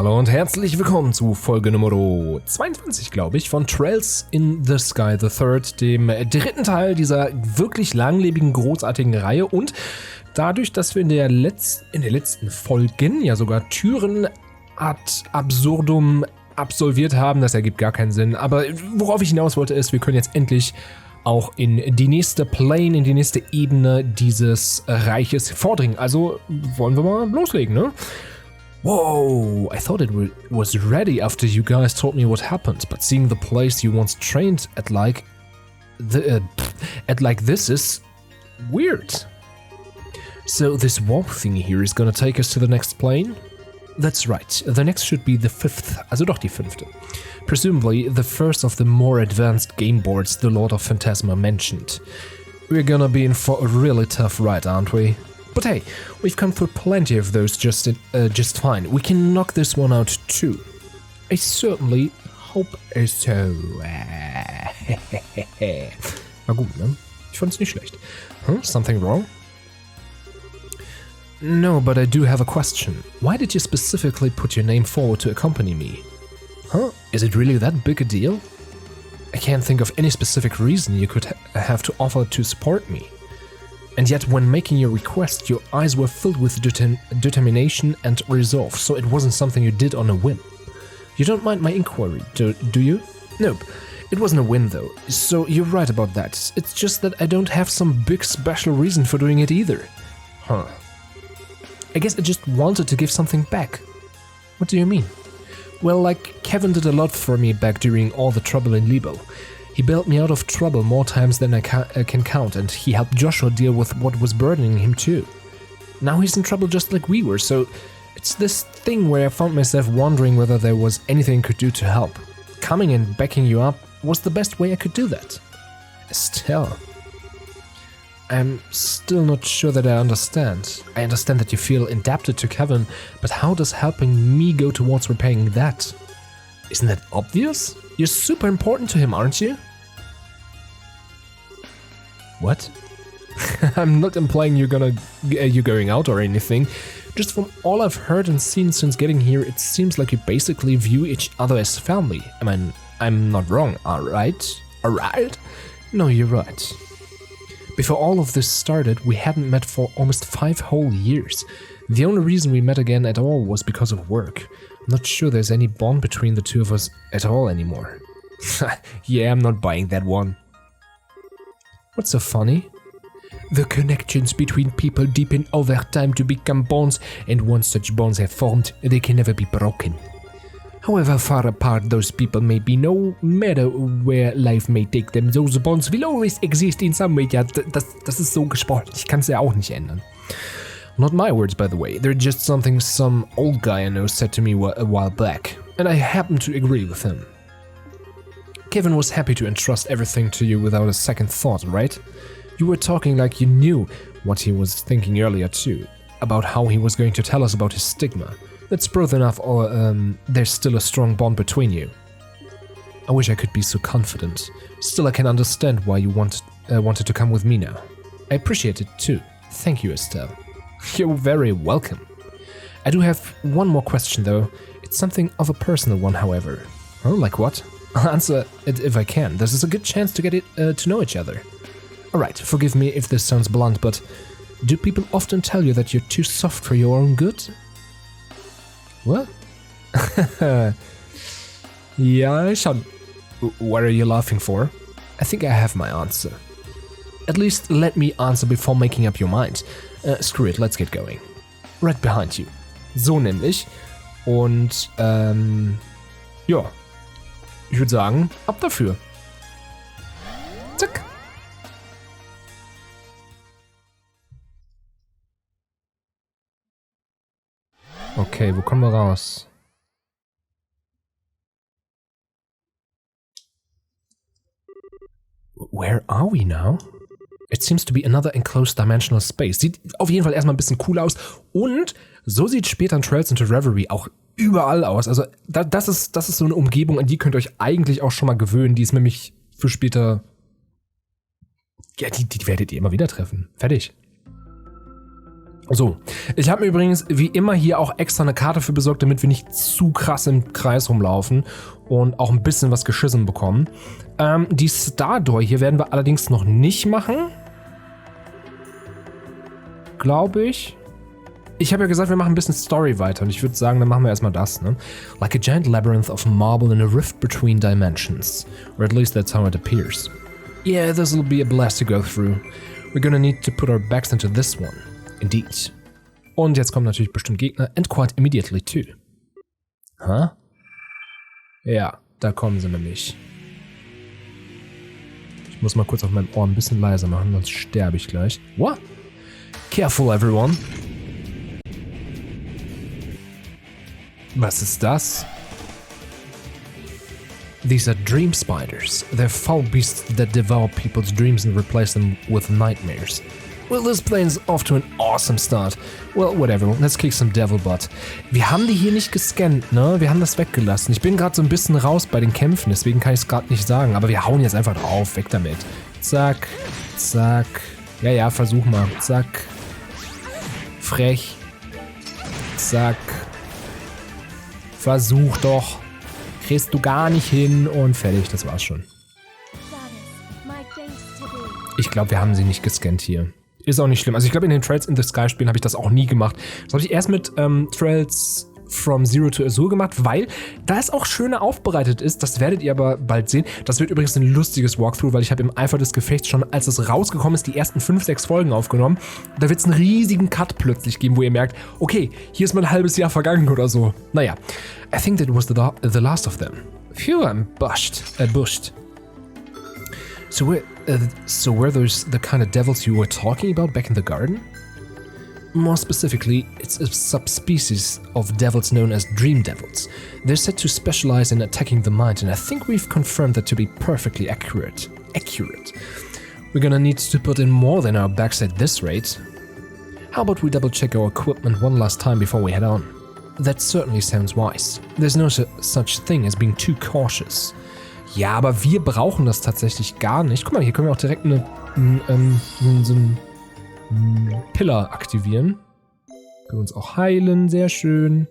Hallo und herzlich willkommen zu Folge Nummer 22, glaube ich, von Trails in the Sky the Third, dem dritten Teil dieser wirklich langlebigen, großartigen Reihe. Und dadurch, dass wir in der letzten Folgen ja sogar Türen ad absurdum absolviert haben, das ergibt gar keinen Sinn. Aber worauf ich hinaus wollte ist, wir können jetzt endlich auch in die nächste Plane, in die nächste Ebene dieses Reiches vordringen. Also wollen wir mal loslegen, ne? Whoa, I thought it was ready after you guys told me what happened, but seeing the place you once trained at like this is weird. So this warp thingy here is gonna take us to the next plane? That's right, the next should be the fifth, also doch die fünfte. Presumably the first of the more advanced game boards the Lord of Phantasma mentioned. We're gonna be in for a really tough ride, aren't we? But hey, we've come through plenty of those just fine. We can knock this one out too. I certainly hope so. War gut, ne? Ich fand's nicht schlecht. Huh? Something wrong? No, but I do have a question. Why did you specifically put your name forward to accompany me? Huh? Is it really that big a deal? I can't think of any specific reason you could have to offer to support me. And yet, when making your request, your eyes were filled with determination and resolve, so it wasn't something you did on a whim. You don't mind my inquiry, do you? Nope. It wasn't a whim, though, so you're right about that. It's just that I don't have some big special reason for doing it either. Huh. I guess I just wanted to give something back. What do you mean? Well, like, Kevin did a lot for me back during all the trouble in Libo. He bailed me out of trouble more times than I can count, and he helped Joshua deal with what was burdening him too. Now he's in trouble just like we were, so it's this thing where I found myself wondering whether there was anything I could do to help. Coming and backing you up was the best way I could do that. Estelle. I'm still not sure that I understand. I understand that you feel indebted to Kevin, but how does helping me go towards repaying that? Isn't that obvious? You're super important to him, aren't you? What? I'm not implying you're going out or anything. Just from all I've heard and seen since getting here, it seems like you basically view each other as family. I'm not wrong, alright? Alright? No, you're right. Before all of this started, we hadn't met for almost 5 whole years. The only reason we met again at all was because of work. I'm not sure there's any bond between the two of us at all anymore. Yeah, I'm not buying that one. What's so funny? The connections between people deepen over time to become bonds, and once such bonds have formed, they can never be broken. However far apart those people may be, no matter where life may take them, those bonds will always exist in some way. Ja, das ist so gesprochen, ich kann's ja auch nicht ändern. Not my words, by the way, they're just something some old guy I know said to me a while back, and I happen to agree with him. Kevin was happy to entrust everything to you without a second thought, right? You were talking like you knew what he was thinking earlier too, about how he was going to tell us about his stigma. That's proof enough, or there's still a strong bond between you. I wish I could be so confident. Still, I can understand why you wanted to come with me now. I appreciate it too. Thank you, Estelle. You're very welcome. I do have one more question though. It's something of a personal one, however. Oh, like what? I'll answer it if I can. This is a good chance to get to know each other. Alright, forgive me if this sounds blunt, but do people often tell you that you're too soft for your own good? What? Yeah, schon. What are you laughing for? I think I have my answer. At least let me answer before making up your mind. Screw it, let's get going. Right behind you. So nämlich. Und, ja. Ich würde sagen, ab dafür. Zack. Okay, wo kommen wir raus? Where are we now? It seems to be another enclosed dimensional space. Sieht auf jeden Fall erstmal ein bisschen cool aus. Und so sieht später in Trails into Reverie auch überall aus. Also das ist so eine Umgebung, an die könnt ihr euch eigentlich auch schon mal gewöhnen. Die ist nämlich für später... Ja, die werdet ihr immer wieder treffen. Fertig. So, ich habe mir übrigens wie immer hier auch extra eine Karte für besorgt, damit wir nicht zu krass im Kreis rumlaufen und auch ein bisschen was geschissen bekommen. Die Stardoor hier werden wir allerdings noch nicht machen. Glaube ich. Ich habe ja gesagt, wir machen ein bisschen Story weiter und ich würde sagen, dann machen wir erstmal das, ne? Like a giant labyrinth of marble in a rift between dimensions. Or at least that's how it appears. Yeah, this will be a blast to go through. We're gonna need to put our backs into this one. Indeed. Und jetzt kommen natürlich bestimmt Gegner, and quite immediately too. Huh? Ja, da kommen sie nämlich. Ich muss mal kurz auf meinem Ohr ein bisschen leiser machen, sonst sterbe ich gleich. What? Careful, everyone. Was ist das? These are dream spiders. They're foul beasts that devour people's dreams and replace them with nightmares. Well, this plane's off to an awesome start. Well, whatever, let's kick some devil butt. Wir haben die hier nicht gescannt, ne? Wir haben das weggelassen. Ich bin gerade so ein bisschen raus bei den Kämpfen, deswegen kann ich es gerade nicht sagen. Aber wir hauen jetzt einfach drauf, weg damit. Zack, zack. Ja, versuch mal. Zack. Frech. Zack. Versuch doch. Kriegst du gar nicht hin und fertig, das war's schon. Ich glaube, wir haben sie nicht gescannt hier. Ist auch nicht schlimm. Also ich glaube, in den Trails in the Sky Spielen habe ich das auch nie gemacht. Das habe ich erst mit Trails from Zero to Azure gemacht, weil da es auch schöner aufbereitet ist. Das werdet ihr aber bald sehen. Das wird übrigens ein lustiges Walkthrough, weil ich habe im Eifer des Gefechts schon, als es rausgekommen ist, die ersten 5, 6 Folgen aufgenommen. Da wird es einen riesigen Cut plötzlich geben, wo ihr merkt, okay, hier ist mal ein halbes Jahr vergangen oder so. Naja, I think that was the last of them. Phew, I'm bushed. So were those the kind of devils you were talking about back in the garden? More specifically, it's a subspecies of devils known as dream devils. They're said to specialize in attacking the mind, and I think we've confirmed that to be perfectly accurate. We're gonna need to put in more than our backs at this rate. How about we double check our equipment one last time before we head on? That certainly sounds wise. There's no such thing as being too cautious. Ja, aber wir brauchen das tatsächlich gar nicht. Guck mal, hier können wir auch direkt so einen Pillar aktivieren. Können uns auch heilen, sehr schön.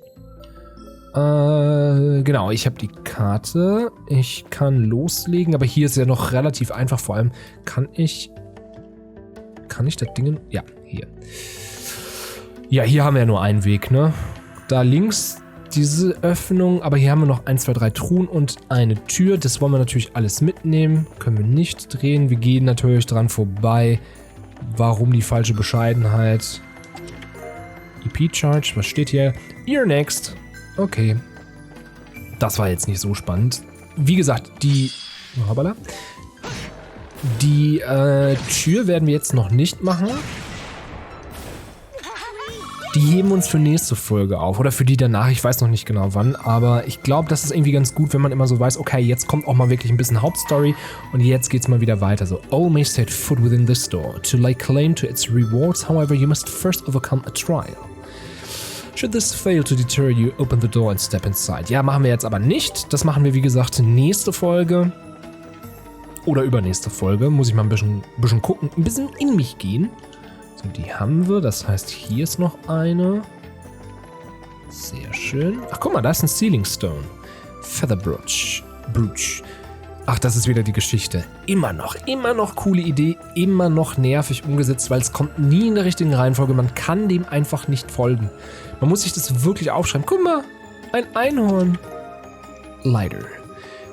Genau, ich habe die Karte. Ich kann loslegen, aber hier ist ja noch relativ einfach. Vor allem kann ich das Ding... Ja, hier. Ja, hier haben wir ja nur einen Weg, ne? Da links diese Öffnung, aber hier haben wir noch 1, 2, 3 Truhen und eine Tür. Das wollen wir natürlich alles mitnehmen. Können wir nicht drehen. Wir gehen natürlich dran vorbei. Warum die falsche Bescheidenheit? EP-Charge, was steht hier? You're next. Okay. Das war jetzt nicht so spannend. Wie gesagt, die Tür werden wir jetzt noch nicht machen. Die heben uns für nächste Folge auf oder für die danach, ich weiß noch nicht genau wann, aber ich glaube, das ist irgendwie ganz gut, wenn man immer so weiß, okay, jetzt kommt auch mal wirklich ein bisschen Hauptstory und jetzt geht's mal wieder weiter. So, all may set foot within this door. To lay claim to its rewards, however, you must first overcome a trial. Should this fail to deter you, open the door and step inside. Ja, machen wir jetzt aber nicht. Das machen wir, wie gesagt, nächste Folge oder übernächste Folge. Muss ich mal ein bisschen gucken, ein bisschen in mich gehen. So, die haben wir. Das heißt, hier ist noch eine. Sehr schön. Ach, guck mal, da ist ein Ceiling Stone. Feather Brooch. Ach, das ist wieder die Geschichte. Immer noch coole Idee. Immer noch nervig umgesetzt, weil es kommt nie in der richtigen Reihenfolge. Man kann dem einfach nicht folgen. Man muss sich das wirklich aufschreiben. Guck mal, ein Einhorn. Lighter.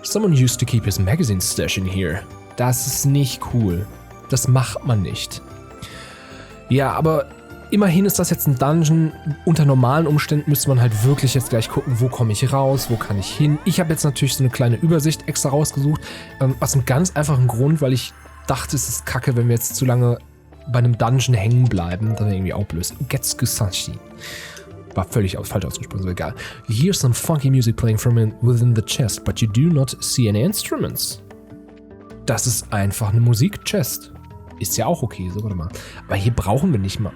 Someone used to keep his magazine stash in here. Das ist nicht cool. Das macht man nicht. Ja, aber immerhin ist das jetzt ein Dungeon. Unter normalen Umständen müsste man halt wirklich jetzt gleich gucken, wo komme ich raus, wo kann ich hin. Ich habe jetzt natürlich so eine kleine Übersicht extra rausgesucht. Aus einem ganz einfachen Grund, weil ich dachte, es ist kacke, wenn wir jetzt zu lange bei einem Dungeon hängen bleiben. Das wäre irgendwie auch blöd. Getsusashi. War völlig falsch ausgesprochen, so egal. You hear some funky music playing from within the chest, but you do not see any instruments. Das ist einfach eine Musik-Chest. Ist ja auch okay, so, warte mal. Aber hier brauchen wir nicht mal.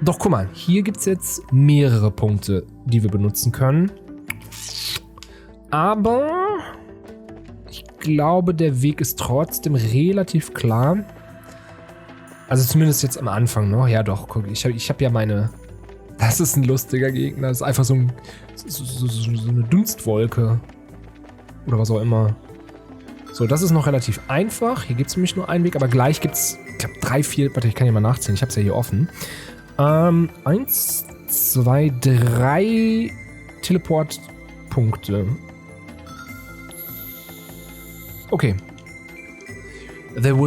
Doch, guck mal, hier gibt es jetzt mehrere Punkte, die wir benutzen können. Aber ich glaube, der Weg ist trotzdem relativ klar. Also zumindest jetzt am Anfang noch. Ja doch, guck, ich hab ja meine... Das ist ein lustiger Gegner. Das ist einfach so eine Dunstwolke. Oder was auch immer. So, das ist noch relativ einfach. Hier gibt es nämlich nur einen Weg, aber gleich gibt es, ich glaube, 3, 4... Warte, ich kann hier mal nachzählen. Ich habe es ja hier offen. 1, 2, 3 Teleportpunkte. Okay. There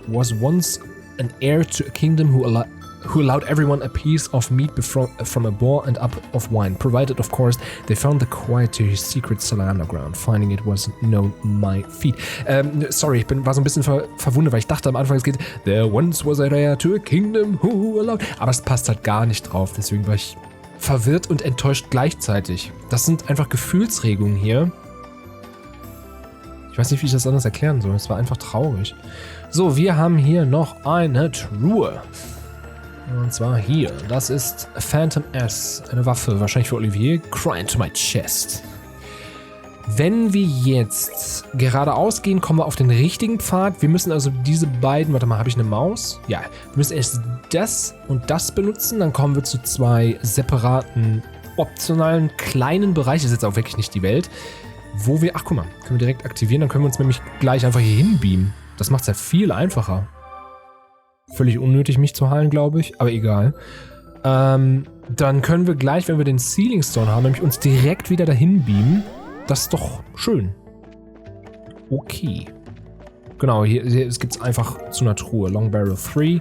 was once an heir to a kingdom who allowed everyone a piece of meat from a boar and up of wine, provided, of course, they found the quiet to his secret cellar underground. Finding it was no my feat. Sorry, ich war so ein bisschen verwundert, weil ich dachte am Anfang, es geht There once was a heir to a kingdom who allowed... Aber es passt halt gar nicht drauf, deswegen war ich verwirrt und enttäuscht gleichzeitig. Das sind einfach Gefühlsregungen hier. Ich weiß nicht, wie ich das anders erklären soll. Es war einfach traurig. So, wir haben hier noch eine Truhe. Und zwar hier. Das ist Phantom S. Eine Waffe, wahrscheinlich für Olivier. Crying to my chest. Wenn wir jetzt geradeaus gehen, kommen wir auf den richtigen Pfad. Wir müssen also diese beiden... Warte mal, habe ich eine Maus? Ja. Wir müssen erst das und das benutzen. Dann kommen wir zu 2 separaten, optionalen, kleinen Bereichen. Das ist jetzt auch wirklich nicht die Welt. Wo wir... Ach, guck mal. Können wir direkt aktivieren. Dann können wir uns nämlich gleich einfach hier hinbeamen. Das macht es ja viel einfacher. Völlig unnötig, mich zu heilen, glaube ich. Aber egal. Dann können wir gleich, wenn wir den Sealing Stone haben, nämlich uns direkt wieder dahin beamen. Das ist doch schön. Okay. Genau, hier gibt es einfach zu einer Truhe. Long Barrel 3.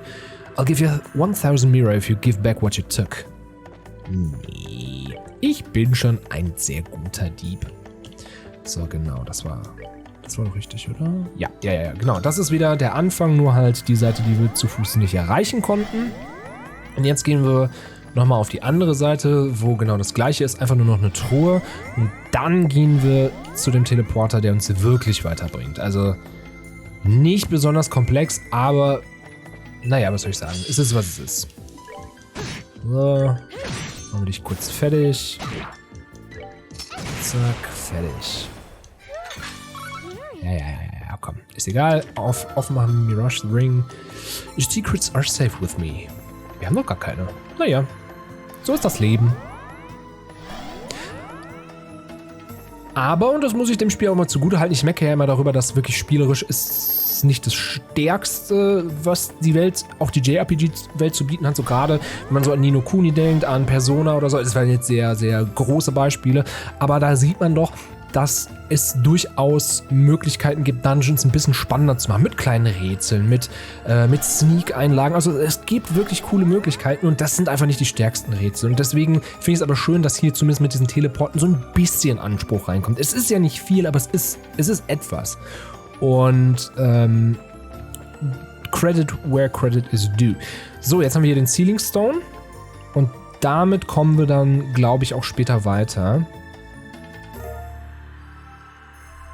I'll give you 1000 Mira if you give back what you took. Nee. Ich bin schon ein sehr guter Dieb. So, genau, das war doch richtig, oder? Ja, genau. Das ist wieder der Anfang, nur halt die Seite, die wir zu Fuß nicht erreichen konnten. Und jetzt gehen wir nochmal auf die andere Seite, wo genau das gleiche ist, einfach nur noch eine Truhe. Und dann gehen wir zu dem Teleporter, der uns wirklich weiterbringt. Also nicht besonders komplex, aber naja, was soll ich sagen? Es ist, was es ist. So, machen wir dich kurz fertig. Zack, fertig. Ja, komm. Ist egal. Aufmachen, Mirage the Ring. Your secrets are safe with me. Wir haben doch gar keine. Naja, so ist das Leben. Aber, und das muss ich dem Spiel auch mal zugutehalten, ich meckere ja immer darüber, dass wirklich spielerisch ist nicht das Stärkste, was die Welt, auch die JRPG-Welt zu bieten hat. So gerade, wenn man so an Ni no Kuni denkt, an Persona oder so. Das waren jetzt sehr, sehr große Beispiele. Aber da sieht man doch, dass es durchaus Möglichkeiten gibt, Dungeons ein bisschen spannender zu machen. Mit kleinen Rätseln, mit Sneak-Einlagen. Also es gibt wirklich coole Möglichkeiten und das sind einfach nicht die stärksten Rätsel. Und deswegen finde ich es aber schön, dass hier zumindest mit diesen Teleporten so ein bisschen Anspruch reinkommt. Es ist ja nicht viel, aber es ist etwas. Und Credit where credit is due. So, jetzt haben wir hier den Sealing Stone und damit kommen wir dann, glaube ich, auch später weiter.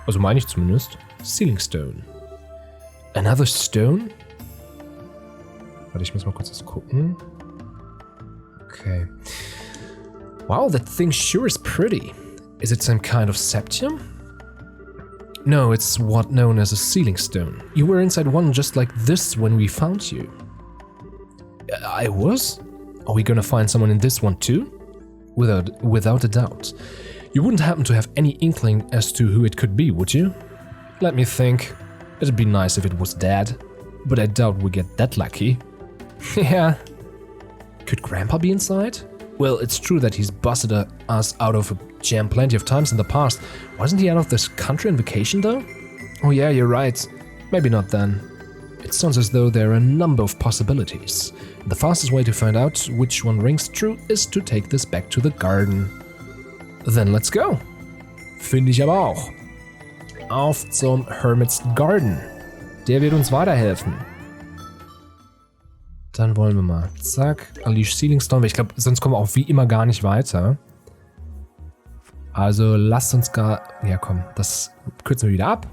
Also meine ich zumindest. Sealing Stone. Another Stone? Warte, ich muss mal kurz das gucken. Okay. Wow, that thing sure is pretty. Is it some kind of septium? No, it's what known as a sealing stone. You were inside one just like this when we found you. I was? Are we gonna find someone in this one too? Without a doubt. You wouldn't happen to have any inkling as to who it could be, would you? Let me think. It'd be nice if it was Dad, but I doubt we get that lucky. Yeah. Could Grandpa be inside? Well, it's true that he's busted us out of a jam plenty of times in the past. Wasn't he out of this country on vacation though? Oh yeah, you're right. Maybe not then. It sounds as though there are a number of possibilities. The fastest way to find out which one rings true is to take this back to the garden. Then let's go. Finde ich aber auch. Auf zum Hermit's Garden. Der wird uns weiterhelfen. Dann wollen wir mal. Zack. Unleash Sealing Stone. Ich glaube, sonst kommen wir auch wie immer gar nicht weiter. Also lasst uns gar... Ja komm, das kürzen wir wieder ab.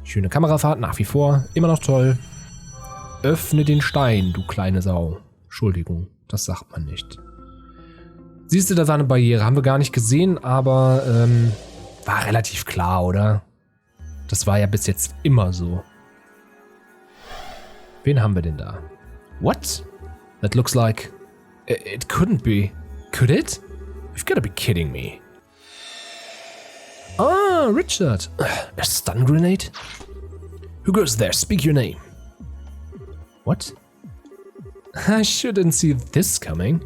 Schöne Kamerafahrt, nach wie vor. Immer noch toll. Öffne den Stein, du kleine Sau. Entschuldigung, das sagt man nicht. Siehst du, da war eine Barriere. Haben wir gar nicht gesehen, aber war relativ klar, oder? Das war ja bis jetzt immer so. Wen haben wir denn da? What? That looks like... It couldn't be. Could it? You've got to be kidding me. Ah, Richard. A stun grenade? Who goes there? Speak your name. What? I sure didn't see this coming.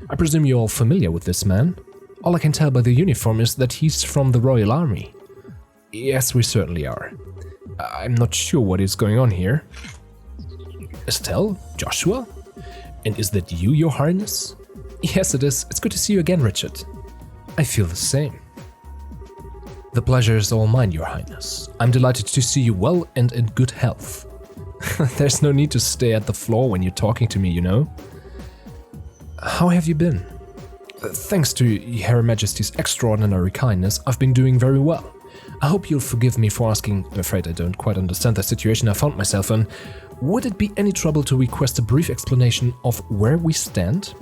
I presume you're all familiar with this man. All I can tell by the uniform is that he's from the Royal Army. Yes, we certainly are. I'm not sure what is going on here. Estelle? Joshua? And is that you, Your Highness? Yes, it is. It's good to see you again, Richard. I feel the same. The pleasure is all mine, Your Highness. I'm delighted to see you well and in good health. There's no need to stay at the floor when you're talking to me, you know. How have you been? Thanks to Her Majesty's extraordinary kindness, I've been doing very well. I hope you'll forgive me for asking. I'm afraid I don't quite understand the situation I found myself in. Would it be any trouble to request a brief explanation of where we stand?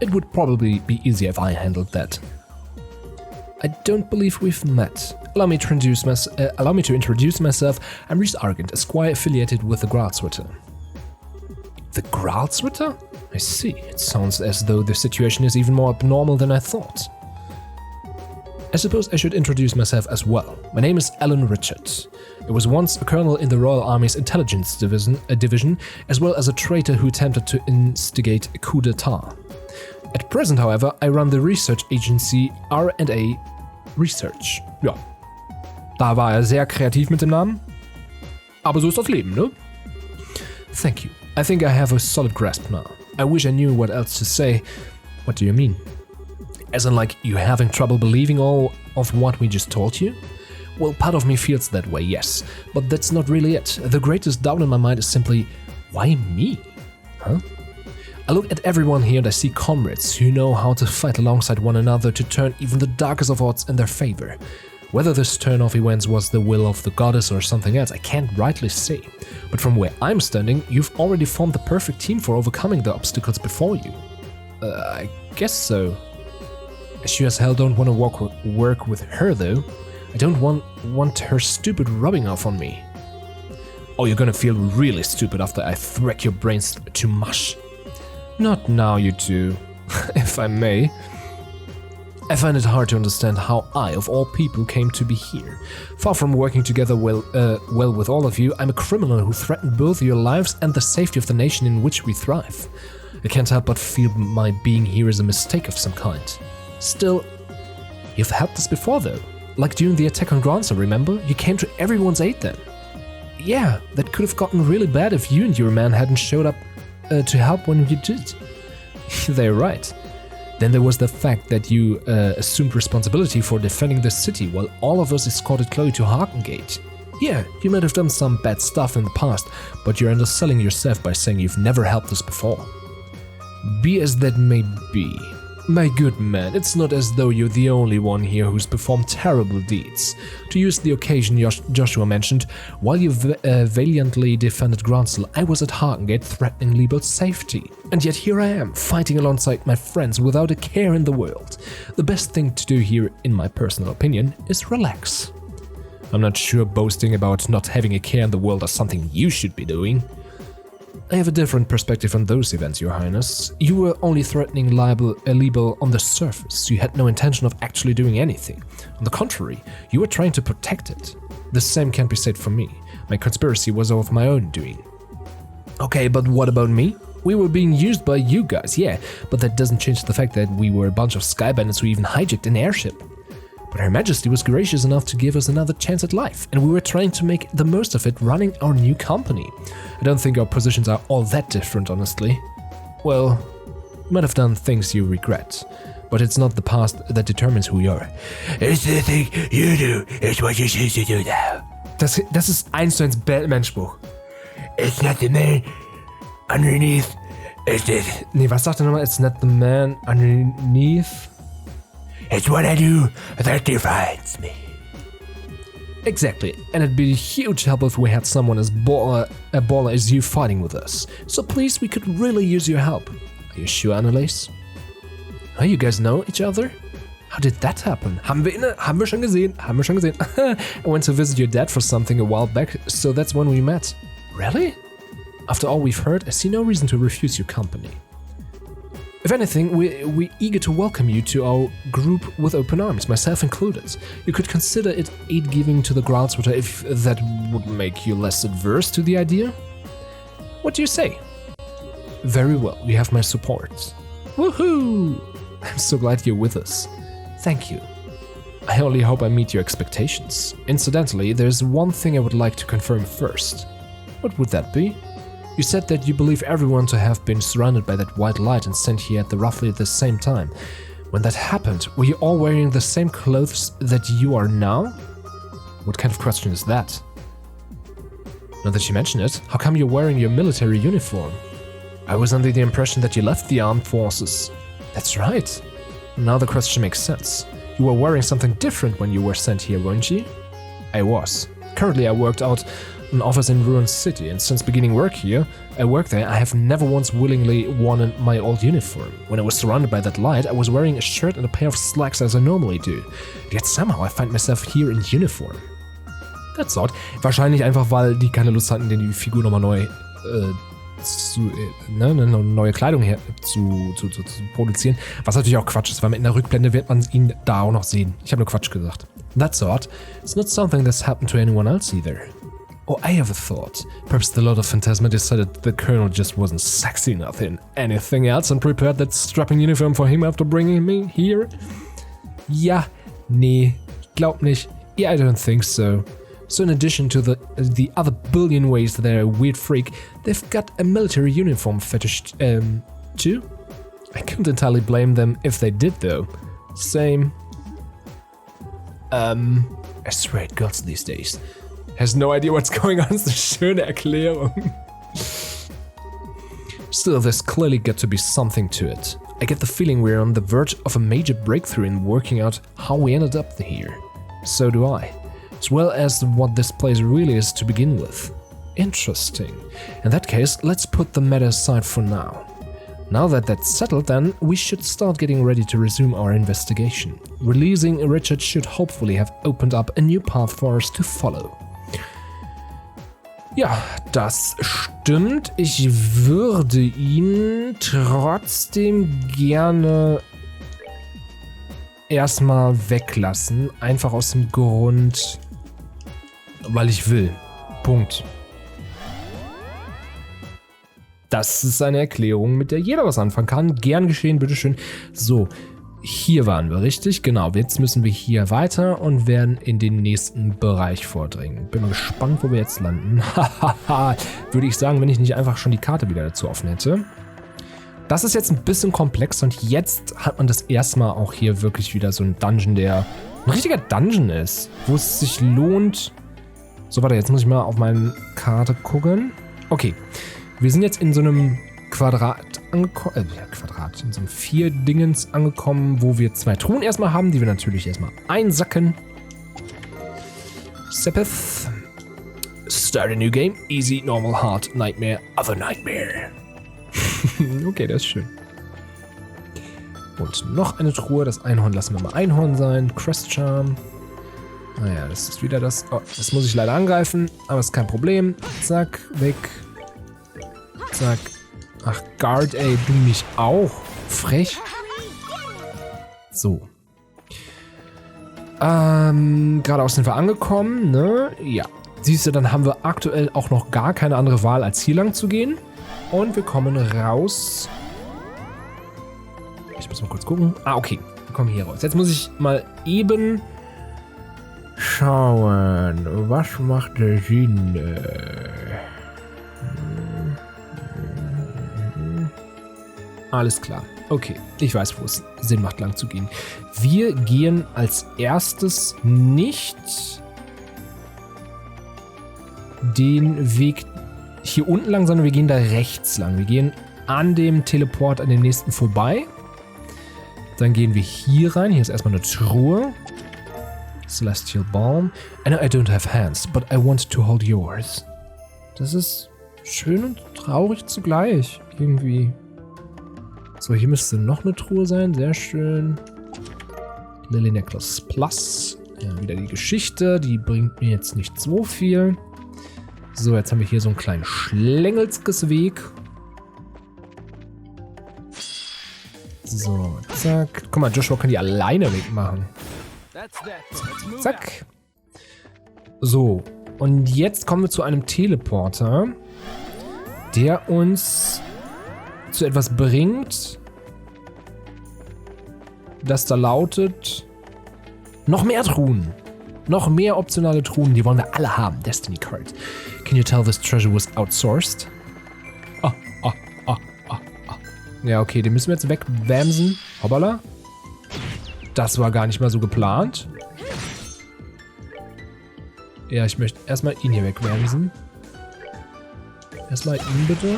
It would probably be easier if I handled that. I don't believe we've met. Allow me to introduce myself. I'm Rhys Argent, a squire affiliated with the Graalsritter. The Graalsritter? I see. It sounds as though the situation is even more abnormal than I thought. I suppose I should introduce myself as well. My name is Alan Richard. I was once a colonel in the Royal Army's intelligence division, as well as a traitor who attempted to instigate a coup d'etat. At present, however, I run the research agency R&A Research. Ja, da war sehr kreativ mit dem Namen. Aber so ist das Leben, ne? Thank you. I think I have a solid grasp now. I wish I knew what else to say. What do you mean? As in, like, you having trouble believing all of what we just told you? Well, part of me feels that way, yes. But that's not really it. The greatest doubt in my mind is simply, why me? Huh? I look at everyone here and I see comrades who know how to fight alongside one another to turn even the darkest of odds in their favor. Whether this turn of events was the will of the goddess or something else, I can't rightly say. But from where I'm standing, you've already formed the perfect team for overcoming the obstacles before you. I guess so. I sure as hell don't want to work with her though. I don't want her stupid rubbing off on me. Oh, you're gonna feel really stupid after I wreck your brains to mush. Not now, you two. If I may. I find it hard to understand how I, of all people, came to be here. Far from working together well with all of you, I'm a criminal who threatened both your lives and the safety of the nation in which we thrive. I can't help but feel my being here is a mistake of some kind. Still, you've helped us before though. Like during the attack on Granza, remember? You came to everyone's aid then. Yeah, that could have gotten really bad if you and your man hadn't showed up to help when you did. They're right. Then there was the fact that you assumed responsibility for defending the city while all of us escorted Chloe to Gate. Yeah, you might have done some bad stuff in the past, but you're underselling yourself by saying you've never helped us before. Be as that may be. My good man, it's not as though you're the only one here who's performed terrible deeds. To use the occasion Joshua mentioned, while you valiantly defended Gransel, I was at Gate threatening Liebel's safety. And yet here I am, fighting alongside my friends without a care in the world. The best thing to do here, in my personal opinion, is relax. I'm not sure boasting about not having a care in the world is something you should be doing. I have a different perspective on those events, Your Highness. You were only threatening Liebel on the surface. You had no intention of actually doing anything. On the contrary, you were trying to protect it. The same can't be said for me. My conspiracy was of my own doing. Okay, but what about me? We were being used by you guys, yeah, but that doesn't change the fact that we were a bunch of sky bandits who even hijacked an airship. But Her Majesty was gracious enough to give us another chance at life, and we were trying to make the most of it running our new company. I don't think our positions are all that different, honestly. Well, you might have done things you regret, but it's not the past that determines who you are. It's the thing you do, it's what you choose to do now. Das ist 1:1 Batman-Spruch. It's not the man underneath, it's the... Nee, was sagt er nochmal? It's not the man underneath... It's what I do that defines me. Exactly, and it'd be a huge help if we had someone as baller as you fighting with us. So please, we could really use your help. Are you sure, Annelies? Oh, you guys know each other? How did that happen? Haben wir schon gesehen. I went to visit your dad for something a while back, so that's when we met. Really? After all we've heard, I see no reason to refuse your company. If anything, we're eager to welcome you to our group with open arms, myself included. You could consider it aid giving to the Gralswater if that would make you less adverse to the idea. What do you say? Very well, you have my support. Woohoo! I'm so glad you're with us. Thank you. I only hope I meet your expectations. Incidentally, there's one thing I would like to confirm first. What would that be? You said that you believe everyone to have been surrounded by that white light and sent here at roughly the same time. When that happened, were you all wearing the same clothes that you are now? What kind of question is that? Now that you mention it, how come you're wearing your military uniform? I was under the impression that you left the armed forces. That's right. Now the question makes sense. You were wearing something different when you were sent here, weren't you? I was. Currently I worked out an office in Ruined City, and since beginning work here, I work there, I have never once willingly worn my old uniform. When I was surrounded by that light, I was wearing a shirt and a pair of slacks as I normally do. Yet somehow I find myself here in uniform. That's odd. Wahrscheinlich einfach, weil die keine Lust hatten, die Figur nochmal neu neue Kleidung zu produzieren. Was natürlich auch Quatsch ist, weil in der Rückblende wird man ihn da auch noch sehen. Ich habe nur Quatsch gesagt. That's odd. It's not something that's happened to anyone else either. Oh, I have a thought. Perhaps the Lord of Phantasma decided the Colonel just wasn't sexy enough in anything else and prepared that strapping uniform for him after bringing me here? Ja, nee, glaub nicht. Yeah, I don't think so. So in addition to the other billion ways that they're a weird freak, they've got a military uniform fetish too? I couldn't entirely blame them if they did though. Same. I swear it girls these days. Has no idea what's going on, ist eine schöne Erklärung. Still, there's clearly got to be something to it. I get the feeling we're on the verge of a major breakthrough in working out how we ended up here. So do I. As well as what this place really is to begin with. Interesting. In that case, let's put the matter aside for now. Now that that's settled, then, we should start getting ready to resume our investigation. Releasing Richard should hopefully have opened up a new path for us to follow. Ja, das stimmt. Ich würde ihn trotzdem gerne erstmal weglassen. Einfach aus dem Grund, weil ich will. Punkt. Das ist eine Erklärung, mit der jeder was anfangen kann. Gern geschehen, bitteschön. So, hier waren wir, richtig? Genau, jetzt müssen wir hier weiter und werden in den nächsten Bereich vordringen. Bin mal gespannt, wo wir jetzt landen. Hahaha, würde ich sagen, wenn ich nicht einfach schon die Karte wieder dazu offen hätte. Das ist jetzt ein bisschen komplex und jetzt hat man das erste Mal auch hier wirklich wieder so ein Dungeon, der ein richtiger Dungeon ist, wo es sich lohnt. So, warte, jetzt muss ich mal auf meine Karte gucken. Okay, wir sind jetzt in so einem Quadrat angekommen, in so einem 4-Dingens angekommen, wo wir 2 Truhen erstmal haben, die wir natürlich erstmal einsacken. Sepeth. Start a new game. Easy, normal, hard, nightmare, other nightmare. Okay, das ist schön. Und noch eine Truhe. Das Einhorn lassen wir mal Einhorn sein. Crest Charm. Naja, das ist wieder das. Oh, das muss ich leider angreifen, aber ist kein Problem. Zack, weg. Zack. Ach, Guard, ey, du mich auch. Frech. So. Geradeaus sind wir angekommen, ne? Ja. Siehst du, dann haben wir aktuell auch noch gar keine andere Wahl, als hier lang zu gehen. Und wir kommen raus. Ich muss mal kurz gucken. Ah, okay. Wir kommen hier raus. Jetzt muss ich mal eben schauen. Was macht der Sinn? Alles klar. Okay, ich weiß, wo es Sinn macht, lang zu gehen. Wir gehen als erstes nicht den Weg hier unten lang, sondern wir gehen da rechts lang. Wir gehen an dem Teleport an dem nächsten vorbei. Dann gehen wir hier rein. Hier ist erstmal eine Truhe. Celestial Balm. I know I don't have hands, but I want to hold yours. Das ist schön und traurig zugleich. Irgendwie. So, hier müsste noch eine Truhe sein. Sehr schön. Lily Necklace Plus. Ja, wieder die Geschichte. Die bringt mir jetzt nicht so viel. So, jetzt haben wir hier so einen kleinen Schlängelskes-Weg. So, zack. Guck mal, Joshua kann die alleine wegmachen. Zack. So, und jetzt kommen wir zu einem Teleporter, der uns zu etwas bringt, das da lautet: noch mehr Truhen. Noch mehr optionale Truhen, die wollen wir alle haben. Destiny Card. Can you tell this treasure was outsourced? Ja, okay, den müssen wir jetzt wegwämsen. Hoppala. Das war gar nicht mal so geplant. Ja, ich möchte erstmal ihn hier wegwämsen. Erstmal ihn bitte.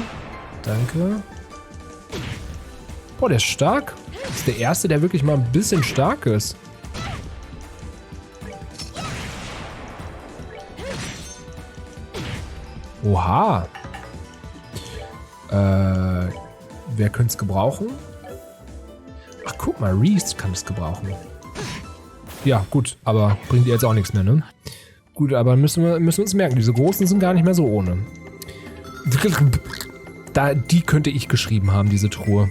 Danke. Boah, der ist stark. Das ist der erste, der wirklich mal ein bisschen stark ist. Oha. Wer könnte es gebrauchen? Ach, guck mal, Reese kann es gebrauchen. Ja, gut, aber bringt ihr jetzt auch nichts mehr, ne? Gut, aber müssen wir uns merken, diese großen sind gar nicht mehr so ohne. Die könnte ich geschrieben haben, diese Truhe.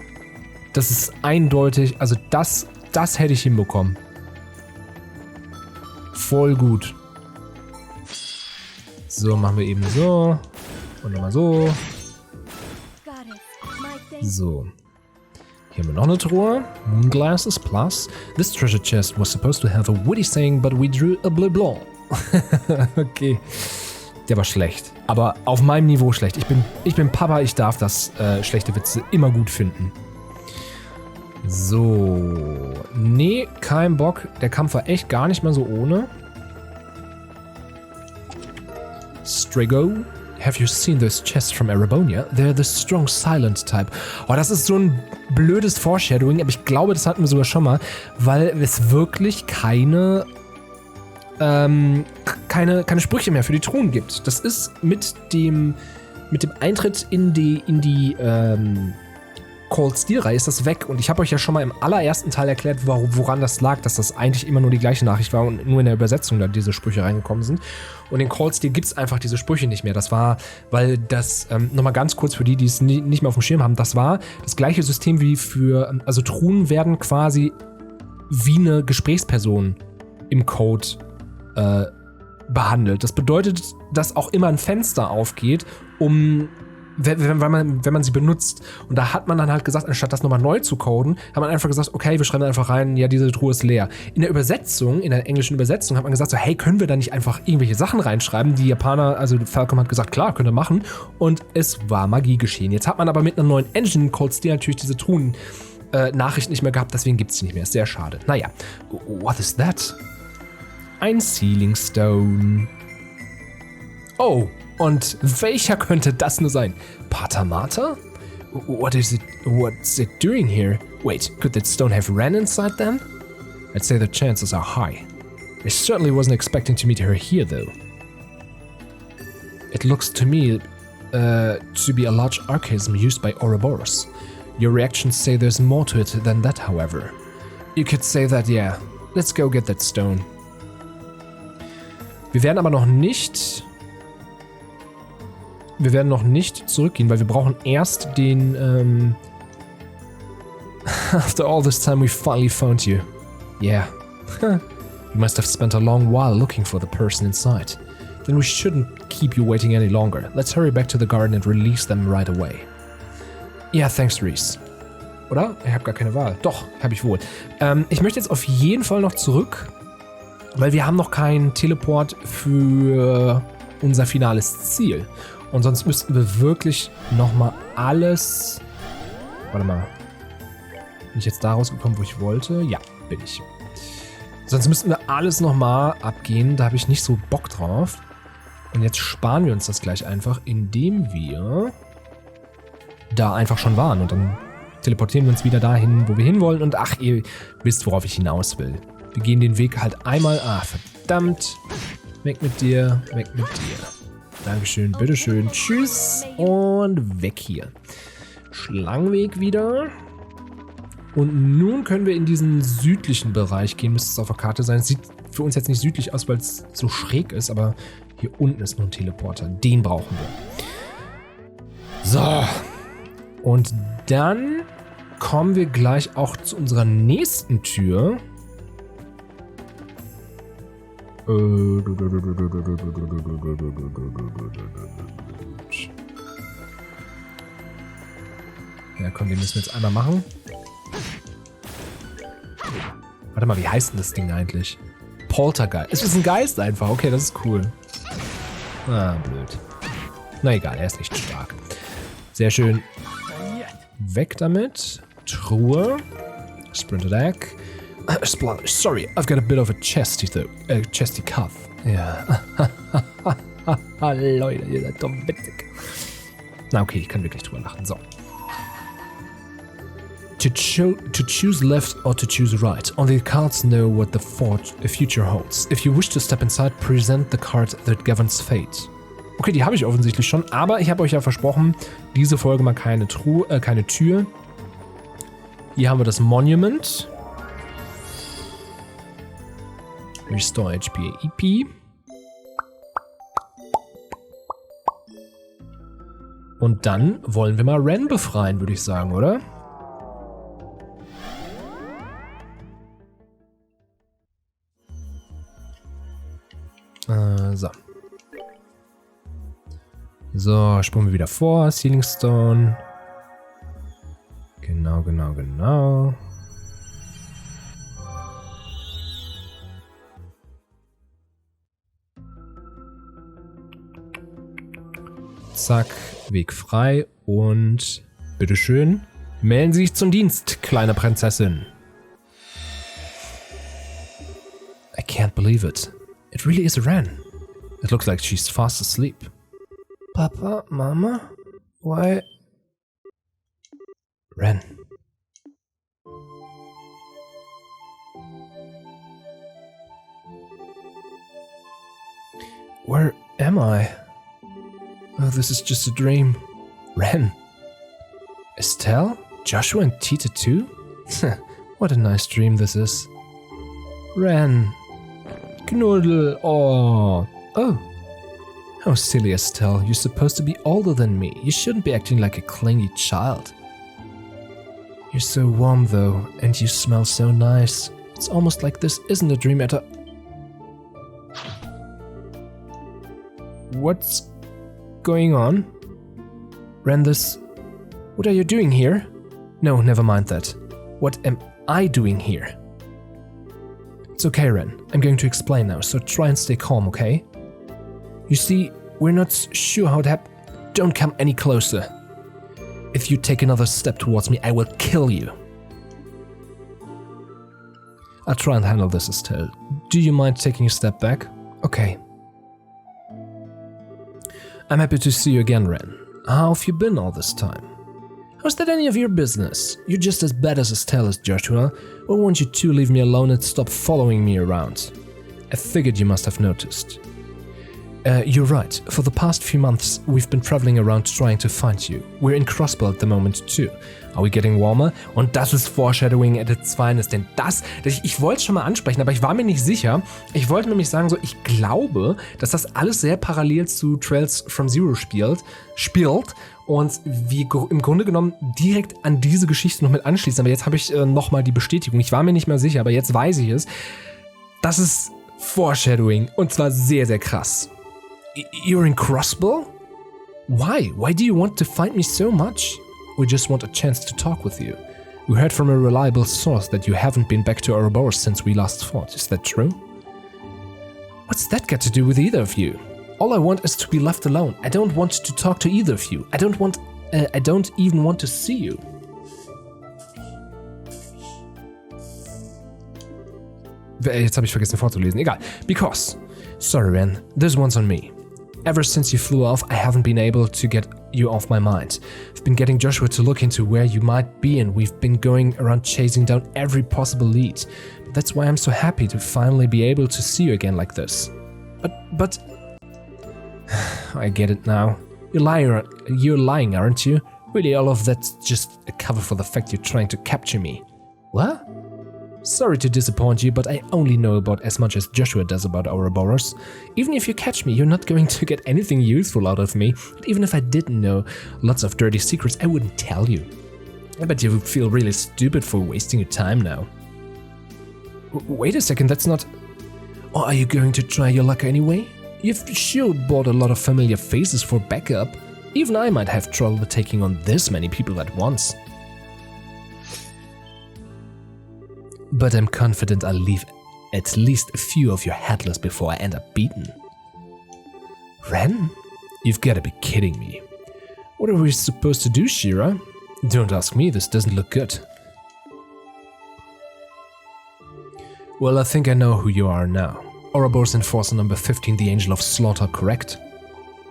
Das ist eindeutig, also das hätte ich hinbekommen. Voll gut. So, machen wir eben so. Und nochmal so. So. Hier haben wir noch eine Truhe. Moon Glasses Plus. This treasure chest was supposed to have a witty saying, but we drew a blah blah. Okay. Der war schlecht. Aber auf meinem Niveau schlecht. Ich bin Papa, ich darf das schlechte Witze immer gut finden. So. Nee, kein Bock. Der Kampf war echt gar nicht mal so ohne. Strigo. Have you seen those chests from Erebonia? They're the strong silent type. Oh, das ist so ein blödes Foreshadowing, aber ich glaube, das hatten wir sogar schon mal, weil es wirklich keine Sprüche mehr für die Truhen gibt. Das ist mit dem Eintritt in die Cold-Steel-Reihe ist das weg. Und ich habe euch ja schon mal im allerersten Teil erklärt, woran das lag, dass das eigentlich immer nur die gleiche Nachricht war und nur in der Übersetzung da diese Sprüche reingekommen sind. Und in Cold-Steel gibt es einfach diese Sprüche nicht mehr. Das war, weil das, nochmal ganz kurz für die es nicht mehr auf dem Schirm haben, das war das gleiche System wie also Truhen werden quasi wie eine Gesprächsperson im Code behandelt. Das bedeutet, dass auch immer ein Fenster aufgeht, wenn man sie benutzt. Und da hat man dann halt gesagt, anstatt das nochmal neu zu coden, hat man einfach gesagt, okay, wir schreiben einfach rein, ja, diese Truhe ist leer. In der Übersetzung, in der englischen Übersetzung, hat man gesagt so, hey, können wir da nicht einfach irgendwelche Sachen reinschreiben? Die Japaner, also Falcom hat gesagt, klar, könnt ihr machen. Und es war Magie geschehen. Jetzt hat man aber mit einer neuen Engine in Cold Steel natürlich diese Truhen Nachrichten nicht mehr gehabt, deswegen gibt es die nicht mehr. Ist sehr schade. Naja, what is that? Ein Sealing Stone. Oh, und welcher könnte das nur sein? Patamata? What's it doing here? Wait, could that stone have Ren inside then? I'd say the chances are high. I certainly wasn't expecting to meet her here, though. It looks to me to be a large archaism used by Ouroboros. Your reactions say there's more to it than that, however. You could say that, yeah. Let's go get that stone. Wir werden aber noch nicht zurückgehen, weil wir brauchen erst den, After all this time we finally found you. Yeah. You must have spent a long while looking for the person inside. Then we shouldn't keep you waiting any longer. Let's hurry back to the garden and release them right away. Yeah, thanks, Reese. Oder? Ich habe gar keine Wahl. Doch, habe ich wohl. Ich möchte jetzt auf jeden Fall noch zurück, weil wir haben noch keinen Teleport für unser finales Ziel. Und sonst müssten wir wirklich nochmal alles... Warte mal. Bin ich jetzt da rausgekommen, wo ich wollte? Ja, bin ich. Sonst müssten wir alles nochmal abgehen. Da habe ich nicht so Bock drauf. Und jetzt sparen wir uns das gleich einfach, indem wir da einfach schon waren. Und dann teleportieren wir uns wieder dahin, wo wir hinwollen. Und ach, ihr wisst, worauf ich hinaus will. Wir gehen den Weg halt einmal... Ah, verdammt. Weg mit dir, weg mit dir. Dankeschön, bitteschön. Tschüss und weg hier. Schlangenweg wieder. Und nun können wir in diesen südlichen Bereich gehen. Müsste es auf der Karte sein. Sieht für uns jetzt nicht südlich aus, weil es so schräg ist, aber Hier unten ist noch ein Teleporter. Den brauchen wir. So. Und dann kommen wir gleich auch zu unserer nächsten Tür. Ja, komm, den müssen wir jetzt einmal machen. Warte mal, wie heißt denn das Ding eigentlich? Poltergeist. Es ist ein Geist einfach. Okay, das ist cool. Ah, blöd. Na egal, er ist nicht stark. Sehr schön. Weg damit. Truhe. Sprinted Egg. Sorry, I've got a bit of a chesty cough. Ja. Leute, ihr seid doch witzig. Na okay, ich kann wirklich drüber lachen. So. To choose left or to choose right. Only the cards know what the future holds. If you wish to step inside, present the card that governs fate. Okay, die habe ich offensichtlich schon, aber ich habe euch ja versprochen, diese Folge mal keine Tür. Hier haben wir das Monument. Restore HP EP. Und dann wollen wir mal Ren befreien, würde ich sagen, oder? So. So, springen wir wieder vor. Sealing Stone. Genau. Zack, Weg frei und bitteschön, melden Sie sich zum Dienst, kleine Prinzessin. I can't believe it. It really is Ren. It looks like she's fast asleep. Papa, Mama, why? Ren. Where am I? Oh, this is just a dream. Ren. Estelle? Joshua and Tita too? What a nice dream this is. Ren. Knuddel. Oh. How silly, Estelle. You're supposed to be older than me. You shouldn't be acting like a clingy child. You're so warm though, and you smell so nice. It's almost like this isn't a dream at all. What's going on? Ren, what are you doing here? No, never mind that. What am I doing here? It's okay, Ren. I'm going to explain now, so try and stay calm, okay? You see, we're not sure how it happened. Don't come any closer. If you take another step towards me, I will kill you. I'll try and handle this, Estelle. Do you mind taking a step back? Okay. I'm happy to see you again, Ren. How have you been all this time? How's that any of your business? You're just as bad as Estelle is, Joshua. Or won't you two leave me alone and stop following me around? I figured you must have noticed. You're right. For the past few months, we've been traveling around trying to find you. We're in Crossbow at the moment too. Are we getting warmer? Und das ist Foreshadowing at its finest. Denn ich wollte es schon mal ansprechen, aber ich war mir nicht sicher. Ich wollte nämlich sagen, so, ich glaube, dass das alles sehr parallel zu Trails from Zero spielt und wir im Grunde genommen direkt an diese Geschichte noch mit anschließen. Aber jetzt habe ich nochmal die Bestätigung. Ich war mir nicht mehr sicher, aber jetzt weiß ich es. Das ist Foreshadowing und zwar sehr, sehr krass. You're in Crossbow? Why? Why do you want to find me so much? We just want a chance to talk with you. We heard from a reliable source that you haven't been back to Ouroboros since we last fought. Is that true? What's that got to do with either of you? All I want is to be left alone. I don't want to talk to either of you. I don't even want to see you. Jetzt habe ich vergessen vorzulesen. Egal. Because. Sorry, Ren. This one's on me. Ever since you flew off, I haven't been able to get you off my mind. I've been getting Joshua to look into where you might be, and we've been going around chasing down every possible lead. That's why I'm so happy to finally be able to see you again like this. But... I get it now. You're lying, aren't you? Really, all of that's just a cover for the fact you're trying to capture me. What? Sorry to disappoint you, but I only know about as much as Joshua does about Ouroboros. Even if you catch me, you're not going to get anything useful out of me. And even if I didn't know lots of dirty secrets, I wouldn't tell you. I bet you would feel really stupid for wasting your time now. Wait a second, that's not... Or are you going to try your luck anyway? You've sure bought a lot of familiar faces for backup. Even I might have trouble taking on this many people at once. But I'm confident I'll leave at least a few of your headless before I end up beaten. Ren? You've gotta be kidding me. What are we supposed to do, Shira? Don't ask me, this doesn't look good. Well, I think I know who you are now. Ouroboros Enforcer number 15, the Angel of Slaughter, correct?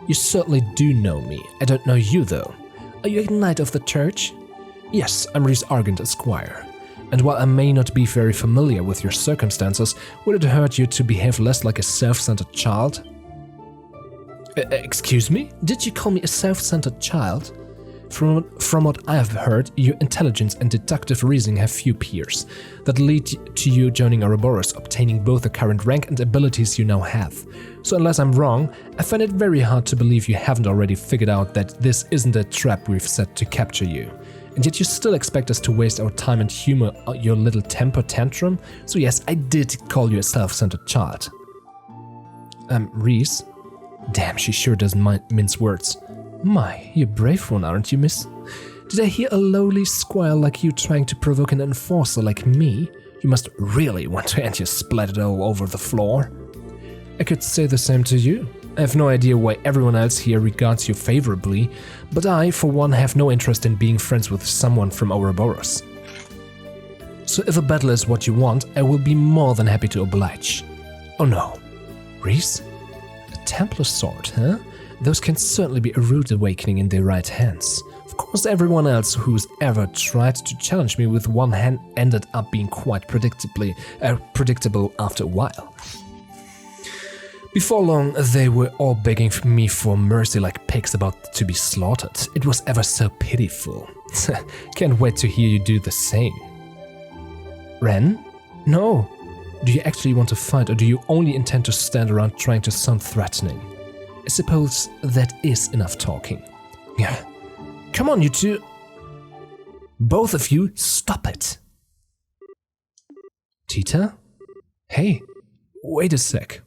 You certainly do know me. I don't know you, though. Are you a knight of the church? Yes, I'm Rhys Argent, Esquire. And while I may not be very familiar with your circumstances, would it hurt you to behave less like a self-centered child? Excuse me? Did you call me a self-centered child? From what I have heard, your intelligence and deductive reasoning have few peers. That lead to you joining Ouroboros, obtaining both the current rank and abilities you now have. So unless I'm wrong, I find it very hard to believe you haven't already figured out that this isn't a trap we've set to capture you. And yet you still expect us to waste our time and humor your little temper tantrum? So yes, I did call you a self-centered child. Rhys? Damn, she sure doesn't mince words. My, you're a brave one, aren't you, miss? Did I hear a lowly squire like you trying to provoke an enforcer like me? You must really want to end your splattered all over the floor. I could say the same to you. I have no idea why everyone else here regards you favorably, but I, for one, have no interest in being friends with someone from Ouroboros. So if a battle is what you want, I will be more than happy to oblige. Oh no. Rhys? A Templar sword, huh? Those can certainly be a rude awakening in their right hands. Of course, everyone else who's ever tried to challenge me with one hand ended up being quite predictable after a while. Before long, they were all begging me for mercy like pigs about to be slaughtered. It was ever so pitiful. Can't wait to hear you do the same. Ren? No. Do you actually want to fight, or do you only intend to stand around trying to sound threatening? I suppose that is enough talking. Yeah. Come on, you two. Both of you, stop it. Tita? Hey, wait a sec.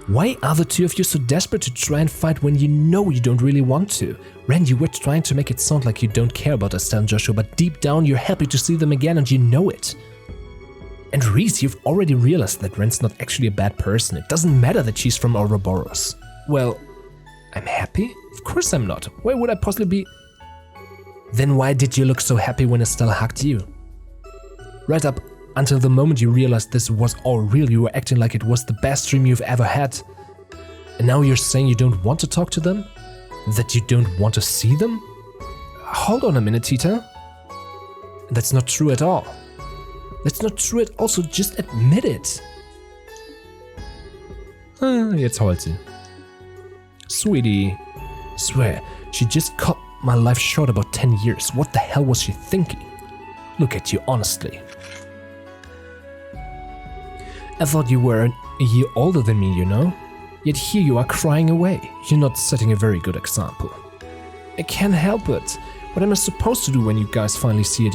Why are the two of you so desperate to try and fight when you know you don't really want to? Ren, you were trying to make it sound like you don't care about Estelle and Joshua, but deep down you're happy to see them again and you know it. And Rhys, you've already realized that Ren's not actually a bad person. It doesn't matter that she's from Ouroboros. Well, I'm happy? Of course I'm not. Why would I possibly be? Then why did you look so happy when Estelle hugged you? Right up until the moment you realized this was all real, you were acting like it was the best dream you've ever had. And now you're saying you don't want to talk to them? That you don't want to see them? Hold on a minute, Tita. That's not true at all. That's not true at all, so just admit it. Jetzt heult sie. Sweetie, I swear, she just cut my life short about 10 years. What the hell was she thinking? Look at you, honestly. I thought you were a year older than me, you know? Yet here you are crying away. You're not setting a very good example. I can't help it. What am I supposed to do when you guys finally see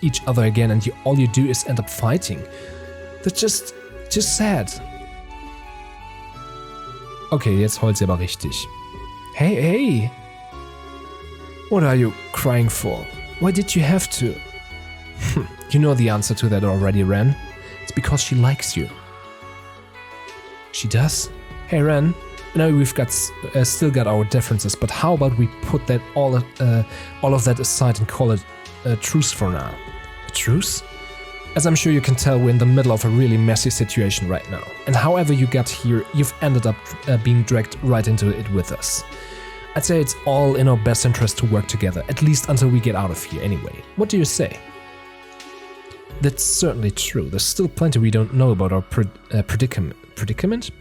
each other again and all you do is end up fighting? That's just sad. Okay, jetzt heult sie aber richtig. Hey! What are you crying for? Why did you have to? You know the answer to that already, Ren. It's because she likes you. She does? Hey, Ren, I know we've still got our differences, but how about we put that all of that aside and call it a truce for now? A truce? As I'm sure you can tell, we're in the middle of a really messy situation right now. And however you got here, you've ended up being dragged right into it with us. I'd say it's all in our best interest to work together, at least until we get out of here anyway. What do you say? That's certainly true. There's still plenty we don't know about our predicament. predicament?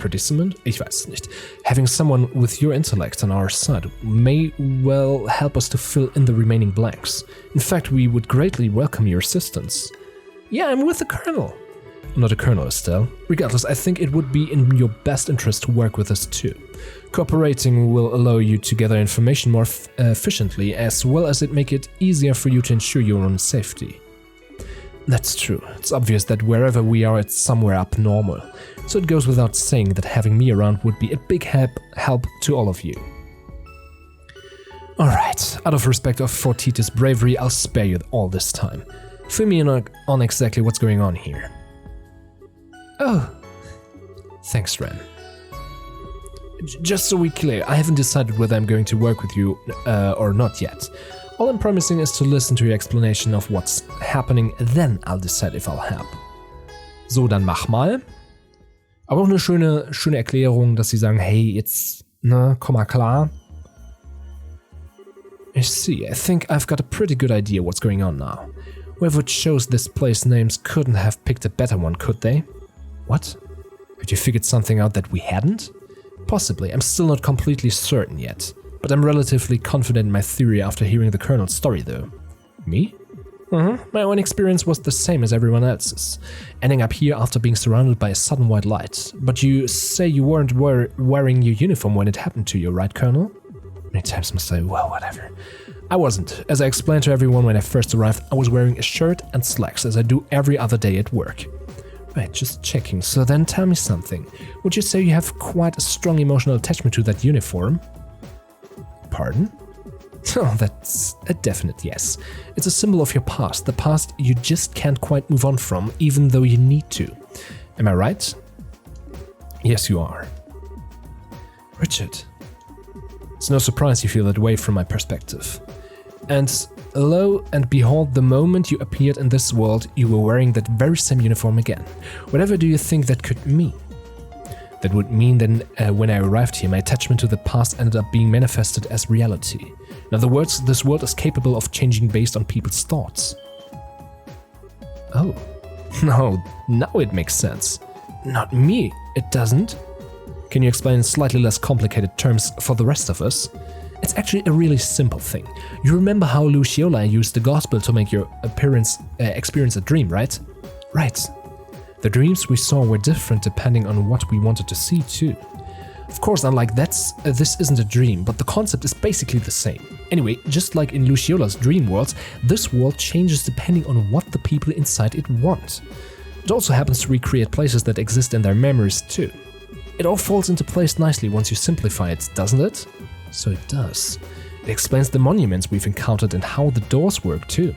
Ich weiß es nicht. Having someone with your intellect on our side may well help us to fill in the remaining blanks. In fact, we would greatly welcome your assistance. Yeah, I'm with the Colonel. I'm not a Colonel, Estelle. Regardless, I think it would be in your best interest to work with us too. Cooperating will allow you to gather information more efficiently, as well as it make it easier for you to ensure your own safety. That's true. It's obvious that wherever we are, it's somewhere abnormal. So it goes without saying that having me around would be a big help to all of you. Alright, out of respect for Tita's bravery, I'll spare you all this time. Fill me in on exactly what's going on here. Oh, thanks, Ren. Just so we're clear, I haven't decided whether I'm going to work with you or not yet. All I'm promising is to listen to your explanation of what's happening, then I'll decide if I'll help. So, dann mach mal. Aber auch eine schöne Erklärung, dass sie sagen, hey, jetzt, ne, komm mal klar. I see, I think I've got a pretty good idea what's going on now. Whoever chose this place names couldn't have picked a better one, could they? What? Had you figured something out that we hadn't? Possibly, I'm still not completely certain yet. But I'm relatively confident in my theory after hearing the Colonel's story, though. Me? My own experience was the same as everyone else's, ending up here after being surrounded by a sudden white light. But you say you weren't wearing your uniform when it happened to you, right, Colonel? Many times must I? Well, whatever. I wasn't. As I explained to everyone when I first arrived, I was wearing a shirt and slacks, as I do every other day at work. Right, just checking. So then tell me something. Would you say you have quite a strong emotional attachment to that uniform? Pardon? Oh, that's a definite yes. It's a symbol of your past, the past you just can't quite move on from, even though you need to. Am I right? Yes, you are. Richard. It's no surprise you feel that way from my perspective. And lo and behold, the moment you appeared in this world, you were wearing that very same uniform again. Whatever do you think that could mean? That would mean that when I arrived here, my attachment to the past ended up being manifested as reality. In other words, this world is capable of changing based on people's thoughts. Oh, no, now it makes sense. Not me, it doesn't. Can you explain in slightly less complicated terms for the rest of us? It's actually a really simple thing. You remember how Luciola used the gospel to make your experience a dream, right? Right. The dreams we saw were different depending on what we wanted to see too. Of course, unlike this isn't a dream, but the concept is basically the same. Anyway, just like in Luciola's dream worlds, this world changes depending on what the people inside it want. It also happens to recreate places that exist in their memories too. It all falls into place nicely once you simplify it, doesn't it? So it does. It explains the monuments we've encountered and how the doors work too.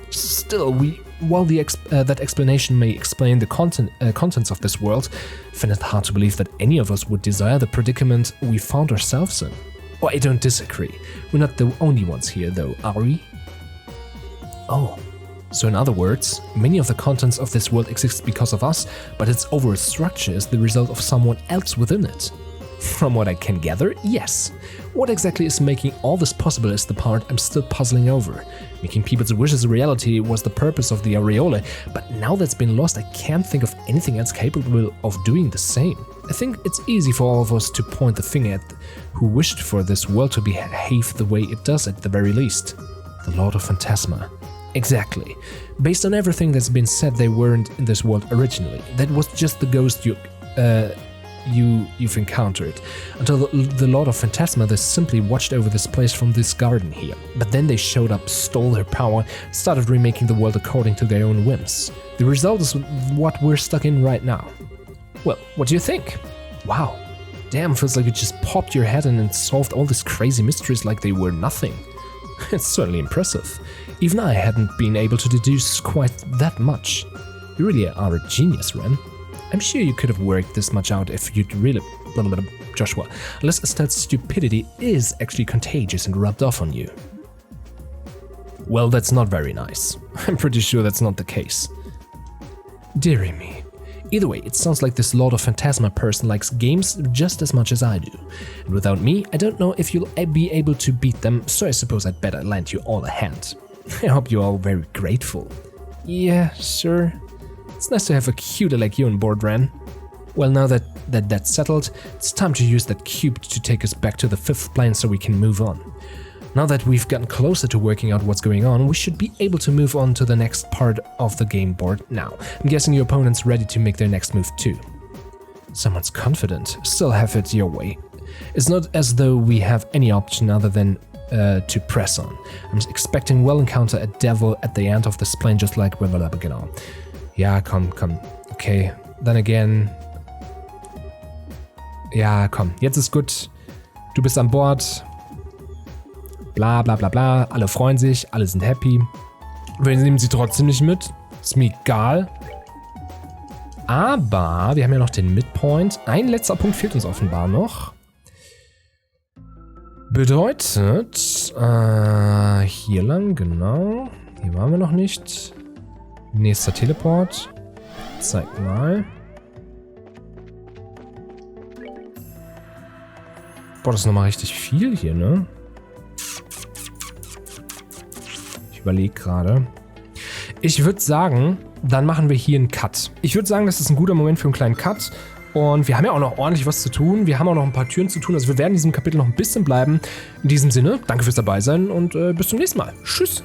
Still, while that explanation may explain the contents of this world, I find it hard to believe that any of us would desire the predicament we found ourselves in. Oh, I don't disagree. We're not the only ones here, though, are we? Oh, so in other words, many of the contents of this world exist because of us, but its overall structure is the result of someone else within it. From what I can gather, yes. What exactly is making all this possible is the part I'm still puzzling over. Making people's wishes a reality was the purpose of the Aureole, but now that's been lost, I can't think of anything else capable of doing the same. I think it's easy for all of us to point the finger at who wished for this world to behave the way it does at the very least. The Lord of Phantasma. Exactly. Based on everything that's been said, they weren't in this world originally. That was just the ghost you've encountered. Until the Lord of Phantasma, they simply watched over this place from this garden here. But then they showed up, stole her power, started remaking the world according to their own whims. The result is what we're stuck in right now. Well, what do you think? Wow. Damn, feels like you just popped your head in and solved all these crazy mysteries like they were nothing. It's certainly impressive. Even I hadn't been able to deduce quite that much. You really are a genius, Ren. I'm sure you could have worked this much out if you'd really... Joshua, unless Estelle's stupidity is actually contagious and rubbed off on you. Well, that's not very nice. I'm pretty sure that's not the case. Dearie me. Either way, it sounds like this Lord of Phantasma person likes games just as much as I do. And without me, I don't know if you'll be able to beat them, so I suppose I'd better lend you all a hand. I hope you're all very grateful. Yeah, sure. It's nice to have a cutie like you on board, Ren. Well, now that that's settled, it's time to use that cube to take us back to the 5th plane so we can move on. Now that we've gotten closer to working out what's going on, we should be able to move on to the next part of the game board now. I'm guessing your opponent's ready to make their next move too. Someone's confident. Still have it your way. It's not as though we have any option other than to press on. I'm expecting we'll encounter a devil at the end of this plane just like genau. Ja, komm. Okay, then again. Ja, komm, jetzt ist gut. Du bist an Bord. Bla bla bla bla. Alle freuen sich, alle sind happy. Wir nehmen sie trotzdem nicht mit. Ist mir egal. Aber wir haben ja noch den Midpoint. Ein letzter Punkt fehlt uns offenbar noch. Bedeutet, hier lang, genau. Hier waren wir noch nicht. Nächster Teleport. Zeig mal. Boah, das ist nochmal richtig viel hier, ne? Ich überlege gerade. Ich würde sagen, dann machen wir hier einen Cut. Ich würde sagen, das ist ein guter Moment für einen kleinen Cut. Und wir haben ja auch noch ordentlich was zu tun. Wir haben auch noch ein paar Türen zu tun. Also wir werden in diesem Kapitel noch ein bisschen bleiben. In diesem Sinne, danke fürs Dabeisein und bis zum nächsten Mal. Tschüss.